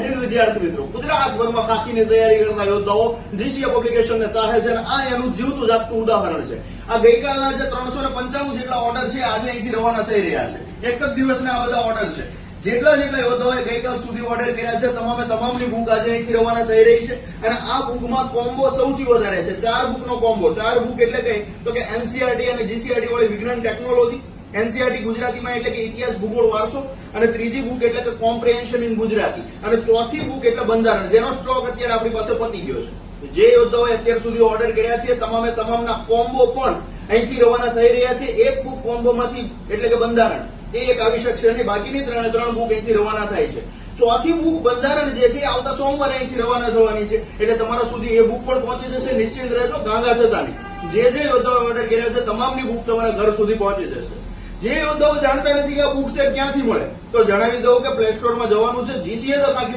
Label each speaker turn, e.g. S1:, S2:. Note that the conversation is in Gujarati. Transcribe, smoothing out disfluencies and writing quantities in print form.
S1: વિદ્યાર્થી મિત્રો, ગુજરાતભરમાં ખાખીની તૈયારી કરતા યોદ્ધાઓ જીસીએ પબ્લિકેશનને ચાહે છે અને આ એનું જીવતું જાગતું ઉદાહરણ છે. આ ગઈકાલના જે 395 જેટલા ઓર્ડર છે આજે અહીંથી રવાના થઈ રહ્યા છે. એક જ દિવસના આ બધા ઓર્ડર છે. જેટલા યોદ્ધાઓએ ગઈકાલ સુધી ઓર્ડર કર્યા છે તમામની બુક આજે અહીંથી રવાના થઈ રહી છે અને આ બુકમાં કોમ્બો સૌથી વધારે છે. 4 બુકનો કોમ્બો. 4 બુક એટલે કઈ તો કે એનસીઆરટી અને જીસીઆરટી વાળી વિજ્ઞાન ટેકનોલોજી, એનસીઆરટી ગુજરાતીમાં એટલે કે ઇતિહાસ ભૂગોળ વારસો, અને ત્રીજી બુક એટલે કે કોમ્પ્રિહેન્શન ઇન ગુજરાતી, અને ચોથી બુક એટલે બંધારણ, જેનો સ્ટોક અત્યારે આપણી પાસે પતી ગયો છે. જે યોદ્ધાઓએ અત્યાર સુધી ઓર્ડર કર્યા છે તમામના કોમ્બો પણ અહીંથી રવાના થઈ રહ્યા છે. એક બુક કોમ્બોમાંથી એટલે કે બંધારણ એ એક આવી શકશે અને બાકીની 3 બુક અહીંથી રવાના થાય છે. ચોથી બુક બંધારણ જે છે આવતા સોમવારે અહીંથી રવાના થવાની છે, એટલે તમારા સુધી એ બુક પણ પહોંચી જશે. નિશ્ચિંત રહેજો, ગાંગા થતા નહીં. જે યોદ્ધાઓએ ઓર્ડર કર્યા છે તમામની બુક તમારા ઘર સુધી પહોંચી જશે. જે યોદ્ધાઓ જાણતા નથી કે આ બુક છે ક્યાંથી મળે તો જણાવી દઉં કે પ્લે સ્ટોરમાં જવાનું છે. જીસીએ તો ખાખી